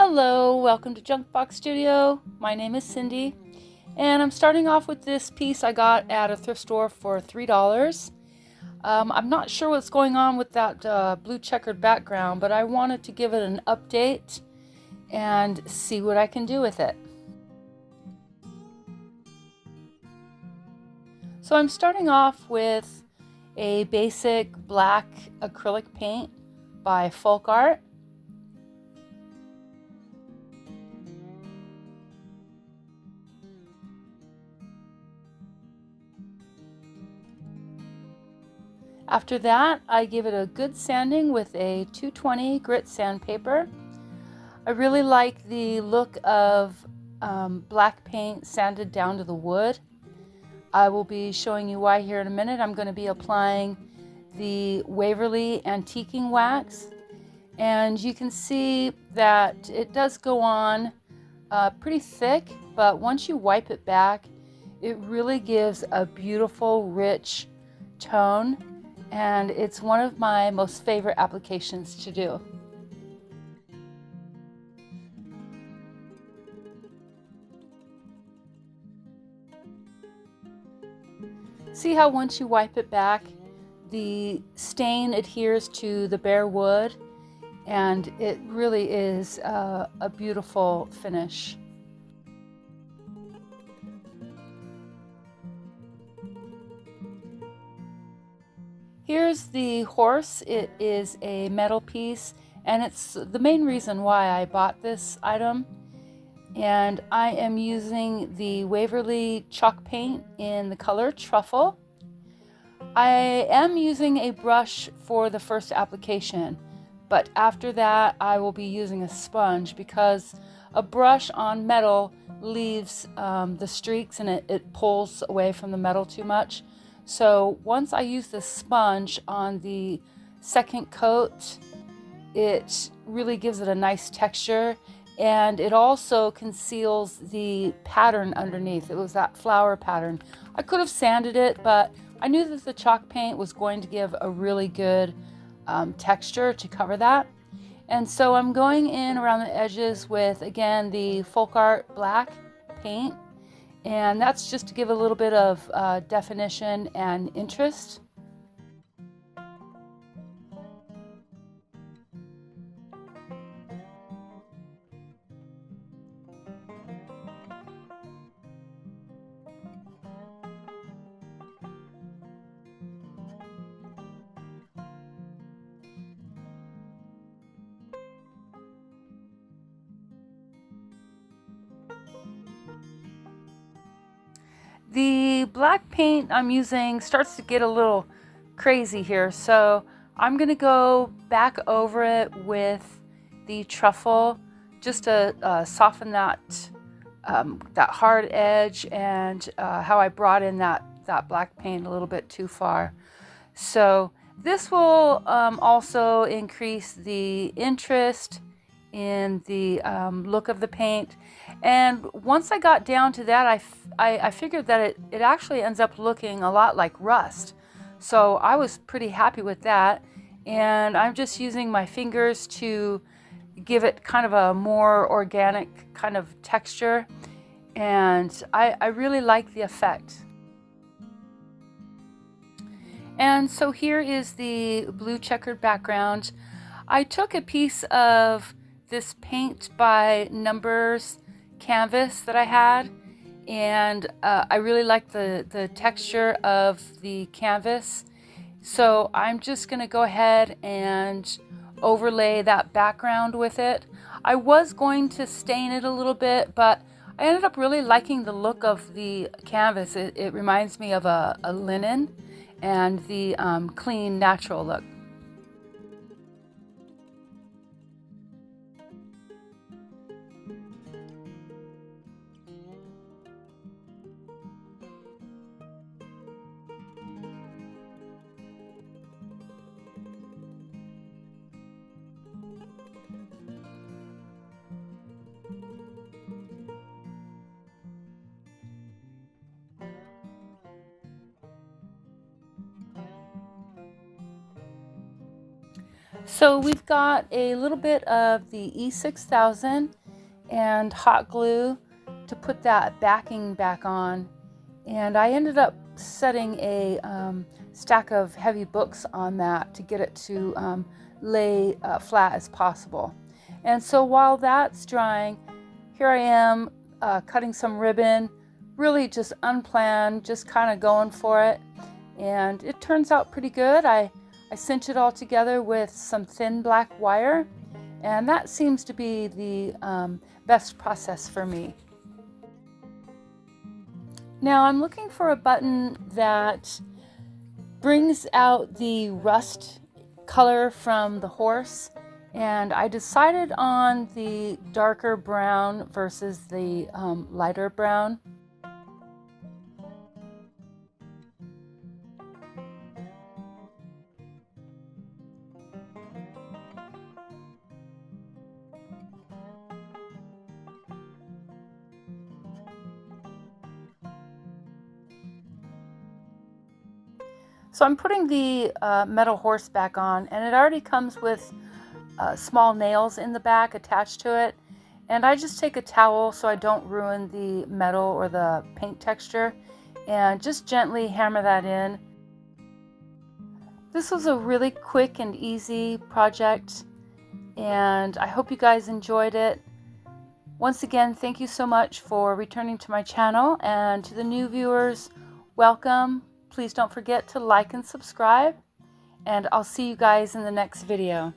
Hello, welcome to Junkbox Studio. My name is Cindy, and I'm starting off with this piece I got at a thrift store for $3. I'm not sure what's going on with that blue checkered background, but I wanted to give it an update and see what I can do with it. So I'm starting off with a basic black acrylic paint by Folk Art. After that, I give it a good sanding with a 220 grit sandpaper. I really like the look of black paint sanded down to the wood. I will be showing you why here in a minute. I'm going to be applying the Waverly Antiquing Wax, and you can see that it does go on pretty thick, but once you wipe it back, it really gives a beautiful, rich tone, and it's one of my most favorite applications to do. See how once you wipe it back, the stain adheres to the bare wood, and it really is a beautiful finish. Here's the horse. It is a metal piece, and it's the main reason why I bought this item. And I am using the Waverly chalk paint in the color Truffle. I am using a brush for the first application, but after that I will be using a sponge because a brush on metal leaves the streaks and it pulls away from the metal too much. So once I use the sponge on the second coat, it really gives it a nice texture, and it also conceals the pattern underneath. It was that flower pattern. I could have sanded it, but I knew that the chalk paint was going to give a really good texture to cover that. And so I'm going in around the edges with, again, the Folk Art black paint. And that's just to give a little bit of definition and interest. The black paint I'm using starts to get a little crazy here, so I'm going to go back over it with the truffle just to soften that hard edge and how I brought in that black paint a little bit too far. So this will also increase the interest in the look of the paint. And once I got down to that, I figured that it actually ends up looking a lot like rust. So I was pretty happy with that. And I'm just using my fingers to give it kind of a more organic kind of texture. And I really like the effect. And so here is the blue checkered background. I took a piece of this paint by numbers canvas that I had, and I really like the texture of the canvas. So I'm just going to go ahead and overlay that background with it. I was going to stain it a little bit, but I ended up really liking the look of the canvas. It reminds me of a linen and the clean, natural look. So we've got a little bit of the E6000 and hot glue to put that backing back on. And I ended up setting a stack of heavy books on that to get it to lay flat as possible. And so while that's drying, here I am cutting some ribbon, really just unplanned, just kind of going for it. And it turns out pretty good. I cinch it all together with some thin black wire, and that seems to be the best process for me. Now I'm looking for a button that brings out the rust color from the horse, and I decided on the darker brown versus the lighter brown. So I'm putting the metal horse back on, and it already comes with small nails in the back attached to it. And I just take a towel so I don't ruin the metal or the paint texture, and just gently hammer that in. This was a really quick and easy project, and I hope you guys enjoyed it. Once again, thank you so much for returning to my channel, and to the new viewers, welcome. Please don't forget to like and subscribe, and I'll see you guys in the next video.